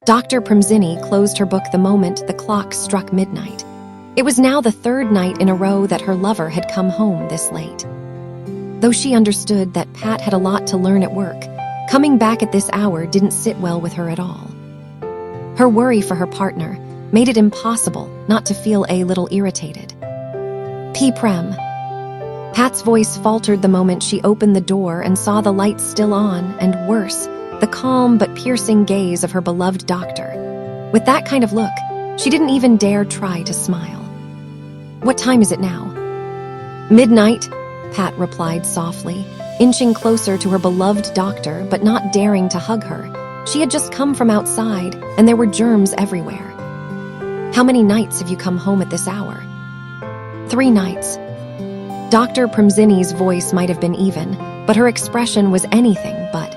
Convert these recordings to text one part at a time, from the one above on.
Dr. Premzini closed her book the moment the clock struck midnight. It was now the third night in a row that her lover had come home this late. Though she understood that Pat had a lot to learn at work, coming back at this hour didn't sit well with her at all. Her worry for her partner made it impossible not to feel a little irritated. Prem. Pat's voice faltered the moment she opened the door and saw the lights still on, and worse, the calm but piercing gaze of her beloved doctor. With that kind of look, she didn't even dare try to smile. "What time is it now?" "Midnight," Pat replied softly, inching closer to her beloved doctor but not daring to hug her. She had just come from outside, and there were germs everywhere. "How many nights have you come home at this hour?" "3 nights. Dr. Premzini's voice might have been even, but her expression was anything but.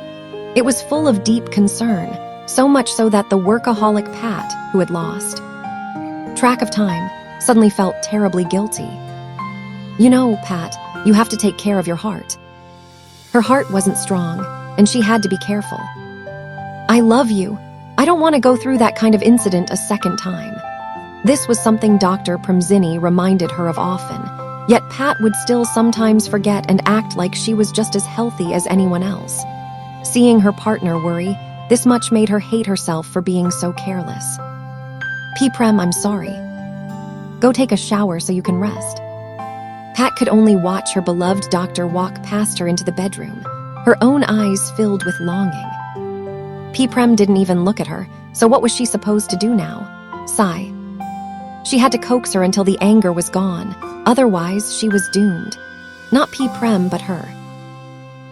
It was full of deep concern, so much so that the workaholic Pat, who had lost track of time, suddenly felt terribly guilty. "You know, Pat, you have to take care of your heart." Her heart wasn't strong, and she had to be careful. "I love you. I don't want to go through that kind of incident a second time." This was something Dr. Premzini reminded her of often, yet Pat would still sometimes forget and act like she was just as healthy as anyone else. Seeing her partner worry, this much made her hate herself for being so careless. "Prem, I'm sorry. Go take a shower so you can rest." Pat could only watch her beloved doctor walk past her into the bedroom, her own eyes filled with longing. Prem didn't even look at her, so what was she supposed to do now? Sigh. She had to coax her until the anger was gone, otherwise she was doomed. Not Prem, but her.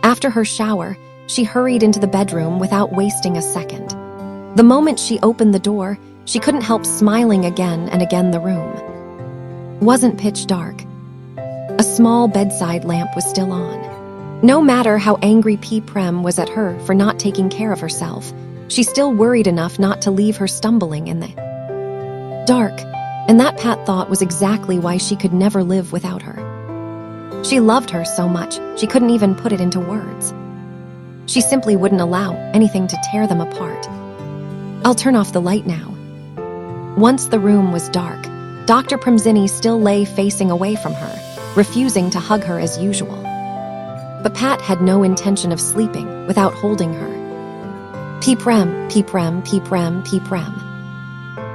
After her shower, she hurried into the bedroom without wasting a second. The moment she opened the door, she couldn't help smiling again and again. The room wasn't pitch dark. A small bedside lamp was still on. No matter how angry Prem was at her for not taking care of herself, she still worried enough not to leave her stumbling in the dark, and that Pat thought was exactly why she could never live without her. She loved her so much, she couldn't even put it into words. She simply wouldn't allow anything to tear them apart. "I'll turn off the light now." Once the room was dark, Dr. Premzini still lay facing away from her, refusing to hug her as usual. But Pat had no intention of sleeping without holding her. Prem.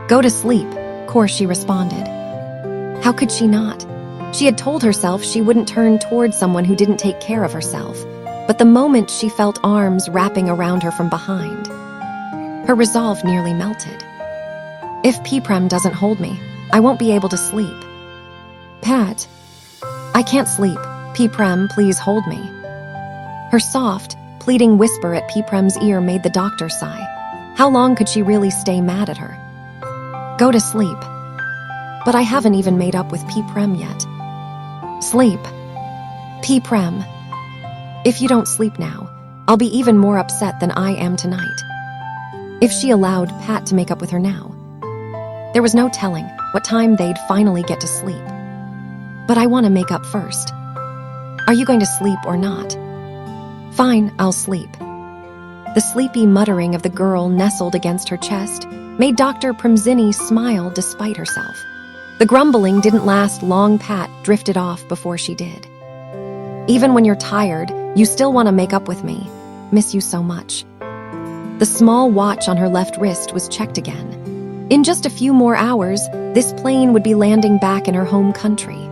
"Go to sleep," course she responded. How could she not? She had told herself she wouldn't turn toward someone who didn't take care of herself, but the moment she felt arms wrapping around her from behind, her resolve nearly melted. "If Prem doesn't hold me, I won't be able to sleep." "Pat, I can't sleep. Prem, please hold me." Her soft, pleading whisper at Prem's ear made the doctor sigh. How long could she really stay mad at her? "Go to sleep." "But I haven't even made up with Prem yet." "Sleep. Prem. If you don't sleep now, I'll be even more upset than I am tonight." If she allowed Pat to make up with her now, there was no telling what time they'd finally get to sleep. "But I want to make up first. Are you going to sleep or not?" "Fine, I'll sleep." The sleepy muttering of the girl nestled against her chest made Dr. Premzini smile despite herself. The grumbling didn't last long. Pat drifted off before she did. "Even when you're tired, you still want to make up with me. Miss you so much." The small watch on her left wrist was checked again. In just a few more hours, this plane would be landing back in her home country.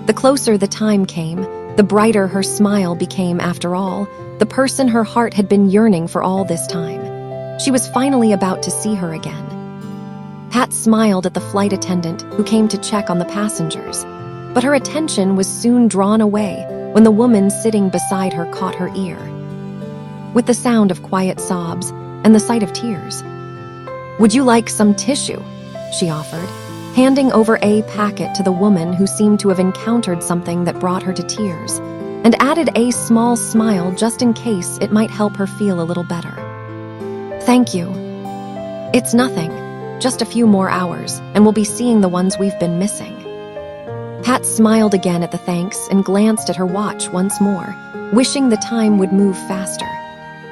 The closer the time came, the brighter her smile became. After all, the person her heart had been yearning for all this time. She was finally about to see her again. Pat smiled at the flight attendant who came to check on the passengers, but her attention was soon drawn away when the woman sitting beside her caught her ear, with the sound of quiet sobs and the sight of tears. "Would you like some tissue?" she offered, handing over a packet to the woman who seemed to have encountered something that brought her to tears, and added a small smile just in case it might help her feel a little better. "Thank you. It's nothing. Just a few more hours, and we'll be seeing the ones we've been missing." Pat smiled again at the thanks and glanced at her watch once more, wishing the time would move faster.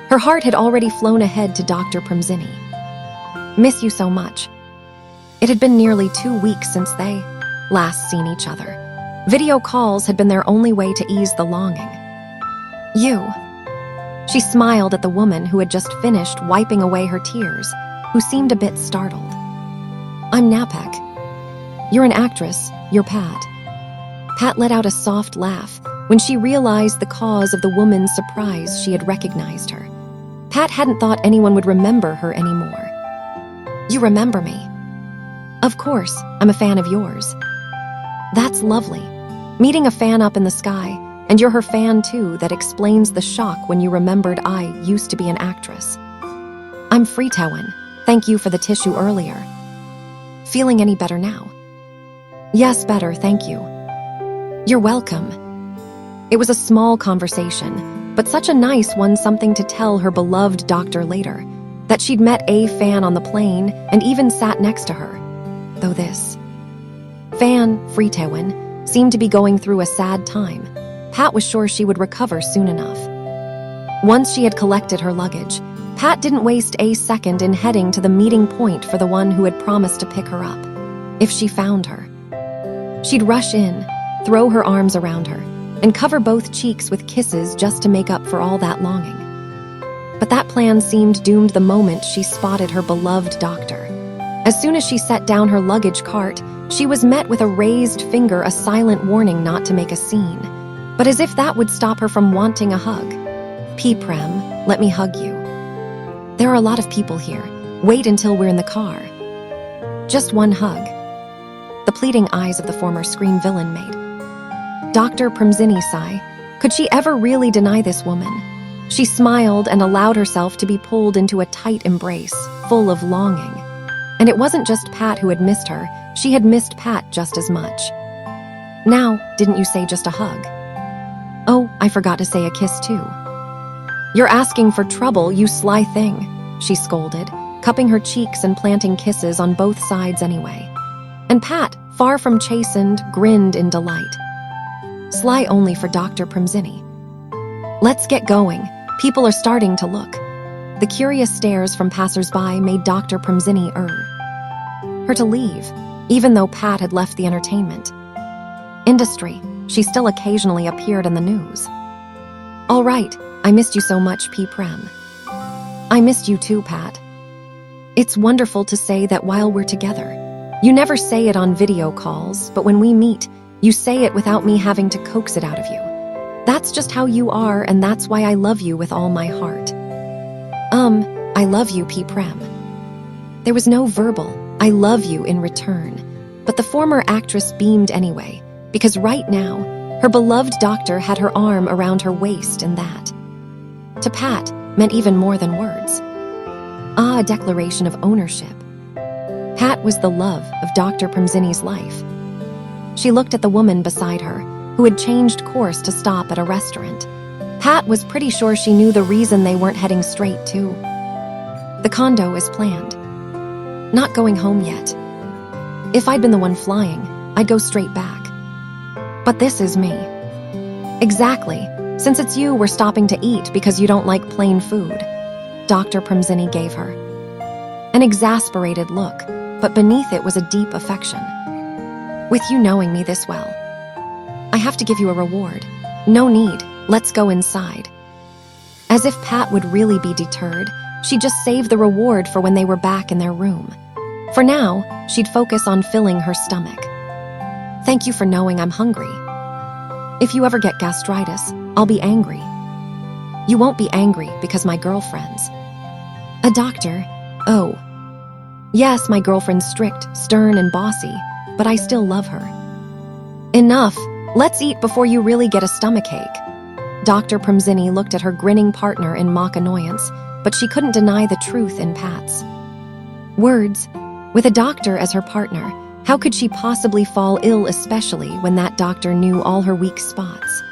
Her heart had already flown ahead to Dr. Premzini. Miss you so much. It had been nearly 2 weeks since they last seen each other. Video calls had been their only way to ease the longing. You. She smiled at the woman who had just finished wiping away her tears, who seemed a bit startled. I'm Napek. You're an actress, you're Pat. Pat let out a soft laugh when she realized the cause of the woman's surprise. She had recognized her. Pat hadn't thought anyone would remember her anymore. You remember me? Of course, I'm a fan of yours. That's lovely. Meeting a fan up in the sky, and you're her fan too. That explains the shock when you remembered I used to be an actress. I'm Freetowen. Thank you for the tissue earlier. Feeling any better now? Yes, better, thank you. You're welcome. It was a small conversation, but such a nice one, something to tell her beloved doctor later, that she'd met a fan on the plane and even sat next to her. Though this fan, Freetowen, seemed to be going through a sad time, Pat was sure she would recover soon enough. Once she had collected her luggage, Pat didn't waste a second in heading to the meeting point for the one who had promised to pick her up, if she found her. She'd rush in, throw her arms around her, and cover both cheeks with kisses just to make up for all that longing. But that plan seemed doomed the moment she spotted her beloved doctor. As soon as she set down her luggage cart, she was met with a raised finger, a silent warning not to make a scene. But as if that would stop her from wanting a hug. Prem, let me hug you. There are a lot of people here. Wait until we're in the car. Just one hug. The pleading eyes of the former screen villain made Dr. Premzini sigh. Could she ever really deny this woman? She smiled and allowed herself to be pulled into a tight embrace, full of longing. And it wasn't just Pat who had missed her, she had missed Pat just as much. Now, didn't you say just a hug? Oh, I forgot to say a kiss too. You're asking for trouble, you sly thing, she scolded, cupping her cheeks and planting kisses on both sides anyway. And Pat, far from chastened, grinned in delight. Sly only for Dr. Premzini. Let's get going. People are starting to look. The curious stares from passers-by made Dr. Premzini her to leave, even though Pat had left the entertainment industry. She still occasionally appeared in the news. All right, I missed you so much, Prem. I missed you too, Pat. It's wonderful to say that while we're together. You never say it on video calls, but when we meet, you say it without me having to coax it out of you. That's just how you are, and that's why I love you with all my heart. I love you, Prem. There was no verbal, I love you in return, but the former actress beamed anyway, because right now, her beloved doctor had her arm around her waist, and that, to Pat, meant even more than words. A declaration of ownership. Pat was the love of Dr. Premzini's life. She looked at the woman beside her, who had changed course to stop at a restaurant. Pat was pretty sure she knew the reason they weren't heading straight to the condo as planned. Not going home yet. If I'd been the one flying, I'd go straight back. But this is me. Exactly. Since it's you, we're stopping to eat because you don't like plain food. Dr. Premzini gave her an exasperated look, but beneath it was a deep affection. With you knowing me this well, I have to give you a reward. No need, let's go inside. As if Pat would really be deterred, she'd just save the reward for when they were back in their room. For now, she'd focus on filling her stomach. Thank you for knowing I'm hungry. If you ever get gastritis, I'll be angry. You won't be angry because my girlfriend's a doctor. Oh. Yes, my girlfriend's strict, stern, and bossy, but I still love her. Enough. Let's eat before you really get a stomachache. Dr. Premzini looked at her grinning partner in mock annoyance, but she couldn't deny the truth in Pat's words. With a doctor as her partner, how could she possibly fall ill, especially when that doctor knew all her weak spots?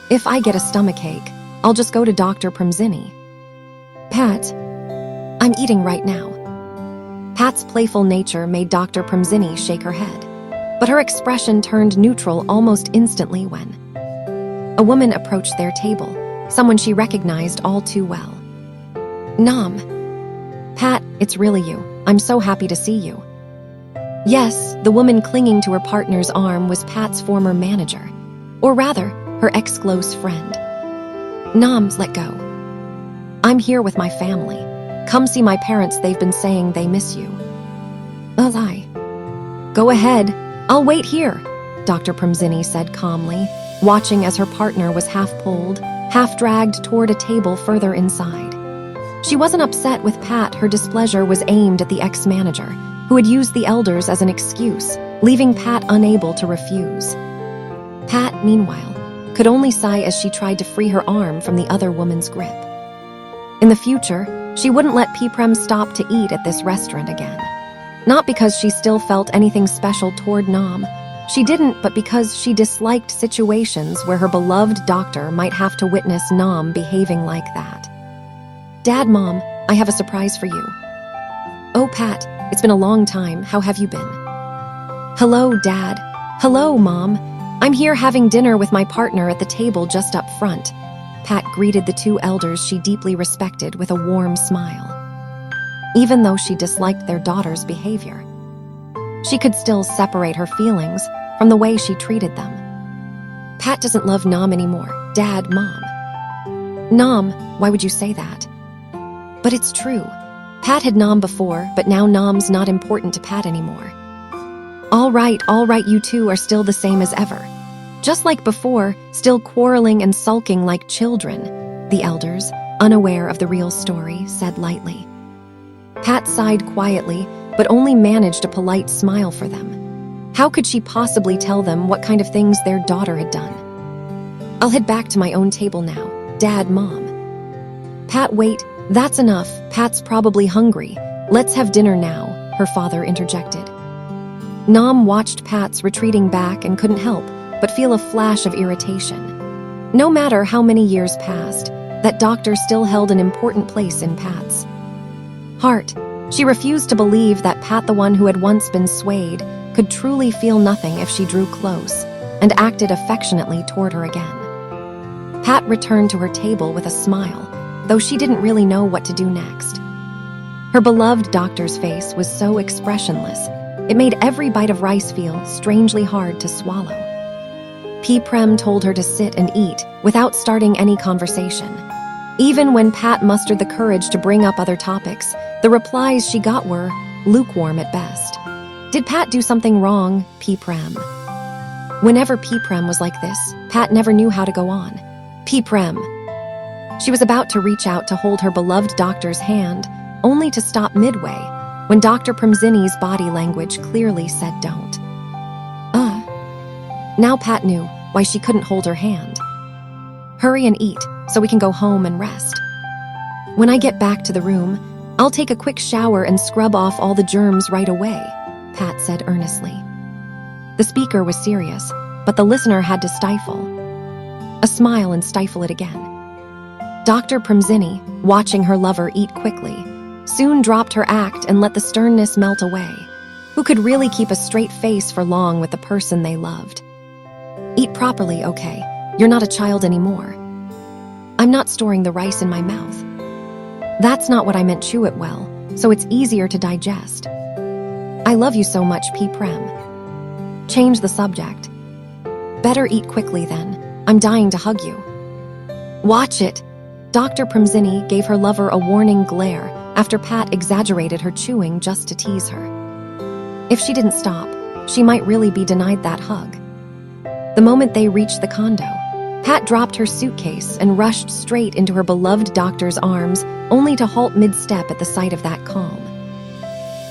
If I get a stomachache, I'll just go to Dr. Premzini. Pat, I'm eating right now. Pat's playful nature made Dr. Premzini shake her head, but her expression turned neutral almost instantly when a woman approached their table, someone she recognized all too well. Nam. Pat, it's really you. I'm so happy to see you." Yes, the woman clinging to her partner's arm was Pat's former manager, or rather, her ex-close friend. "Noms, let go. I'm here with my family. Come see my parents, they've been saying they miss you." "A lie." "Go ahead, I'll wait here," Dr. Premzini said calmly, watching as her partner was half pulled, half dragged toward a table further inside. She wasn't upset with Pat, her displeasure was aimed at the ex-manager, who had used the elders as an excuse, leaving Pat unable to refuse. Pat, meanwhile, could only sigh as she tried to free her arm from the other woman's grip. In the future, she wouldn't let Prem stop to eat at this restaurant again. Not because she still felt anything special toward Nam. She didn't, but because she disliked situations where her beloved doctor might have to witness Nam behaving like that. "Dad, Mom, I have a surprise for you." "Oh, Pat, it's been a long time. How have you been?" "Hello, Dad." "Hello, Mom. I'm here having dinner with my partner at the table just up front." Pat greeted the two elders she deeply respected with a warm smile. Even though she disliked their daughter's behavior, she could still separate her feelings from the way she treated them. "Pat doesn't love Nam anymore, Dad, Mom." "Nam, why would you say that?" "But it's true. Pat had Nam before, but now Nam's not important to Pat anymore." All right, you two are still the same as ever. Just like before, still quarreling and sulking like children," the elders, unaware of the real story, said lightly. Pat sighed quietly, but only managed a polite smile for them. How could she possibly tell them what kind of things their daughter had done? "I'll head back to my own table now, Dad, Mom." "Pat, wait, that's enough. Pat's probably hungry. Let's have dinner now," her father interjected. Nam watched Pat's retreating back and couldn't help but feel a flash of irritation. No matter how many years passed, that doctor still held an important place in Pat's heart. She refused to believe that Pat, the one who had once been swayed, could truly feel nothing if she drew close and acted affectionately toward her again. Pat returned to her table with a smile, though she didn't really know what to do next. Her beloved doctor's face was so expressionless, it made every bite of rice feel strangely hard to swallow. Prem told her to sit and eat without starting any conversation. Even when Pat mustered the courage to bring up other topics, the replies she got were lukewarm at best. Did Pat do something wrong, Prem? Whenever Prem was like this, Pat never knew how to go on. Prem. She was about to reach out to hold her beloved doctor's hand, only to stop midway, when Dr. Premzini's body language clearly said don't. Now Pat knew why she couldn't hold her hand. "Hurry and eat, so we can go home and rest. When I get back to the room, I'll take a quick shower and scrub off all the germs right away," Pat said earnestly. The speaker was serious, but the listener had to stifle a smile and stifle it again. Dr. Premzini, watching her lover eat quickly, soon dropped her act and let the sternness melt away. Who could really keep a straight face for long with the person they loved? "Eat properly, okay? You're not a child anymore." "I'm not storing the rice in my mouth." "That's not what I meant, chew it well, so it's easier to digest." "I love you so much, Prem." "Change the subject." "Better eat quickly then. I'm dying to hug you." "Watch it." Dr. Premzini gave her lover a warning glare after Pat exaggerated her chewing just to tease her. If she didn't stop, she might really be denied that hug. The moment they reached the condo, Pat dropped her suitcase and rushed straight into her beloved doctor's arms, only to halt mid-step at the sight of that calm,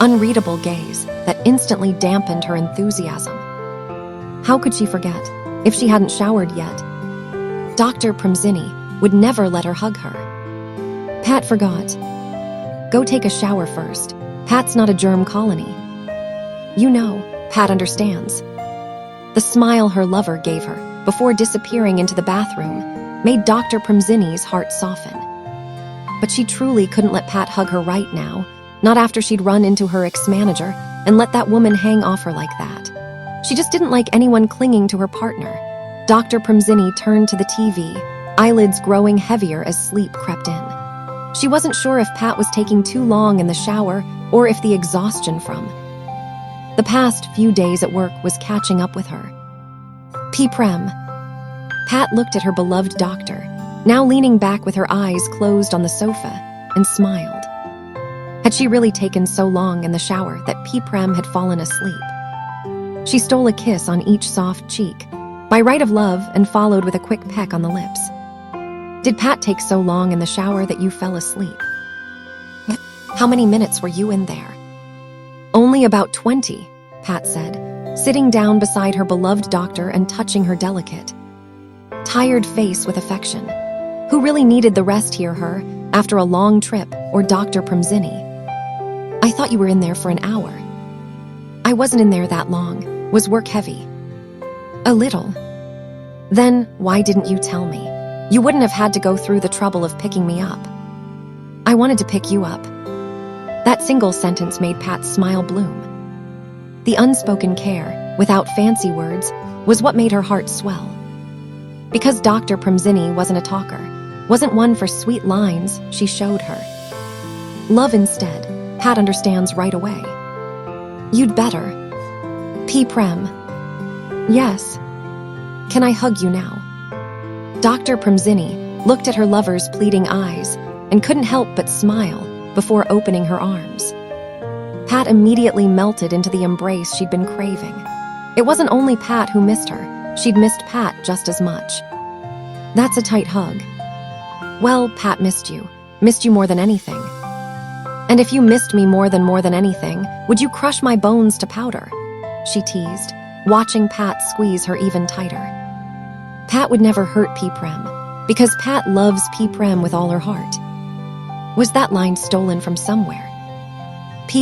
unreadable gaze that instantly dampened her enthusiasm. How could she forget, if she hadn't showered yet? Dr. Premzini would never let her hug her. Pat forgot. "Go take a shower first. Pat's not a germ colony." "You know, Pat understands." The smile her lover gave her before disappearing into the bathroom made Dr. Premzini's heart soften. But she truly couldn't let Pat hug her right now, not after she'd run into her ex-manager and let that woman hang off her like that. She just didn't like anyone clinging to her partner. Dr. Premzini turned to the TV, eyelids growing heavier as sleep crept in. She wasn't sure if Pat was taking too long in the shower or if the exhaustion from the past few days at work was catching up with her. Prem. Pat looked at her beloved doctor, now leaning back with her eyes closed on the sofa, and smiled. Had she really taken so long in the shower that Prem had fallen asleep? She stole a kiss on each soft cheek, by right of love, and followed with a quick peck on the lips. Did Pat take so long in the shower that you fell asleep? How many minutes were you in there? Only about 20, Pat said, sitting down beside her beloved doctor and touching her delicate, tired face with affection. Who really needed the rest here, her, after a long trip, or Dr. Premzini? I thought you were in there for an hour. I wasn't in there that long. Was work heavy? A little. Then, why didn't you tell me? You wouldn't have had to go through the trouble of picking me up. I wanted to pick you up. That single sentence made Pat's smile bloom. The unspoken care, without fancy words, was what made her heart swell. Because Dr. Premzini wasn't a talker, wasn't one for sweet lines, she showed her love instead. Pat understands right away. You'd better. Prem. Yes. Can I hug you now? Dr. Premzini looked at her lover's pleading eyes and couldn't help but smile before opening her arms. Pat immediately melted into the embrace she'd been craving. It wasn't only Pat who missed her, she'd missed Pat just as much. That's a tight hug. Well, Pat missed you more than anything. And if you missed me more than anything, would you crush my bones to powder? She teased, watching Pat squeeze her even tighter. Pat would never hurt Prem, because Pat loves Prem with all her heart. Was that line stolen from somewhere?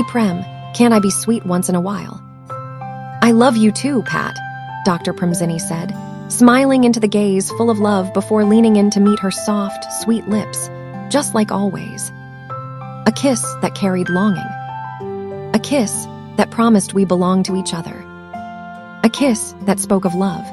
Prem, can't I be sweet once in a while? I love you too, Pat, Dr. Premzini said, smiling into the gaze full of love before leaning in to meet her soft, sweet lips, just like always. A kiss that carried longing. A kiss that promised we belonged to each other. A kiss that spoke of love.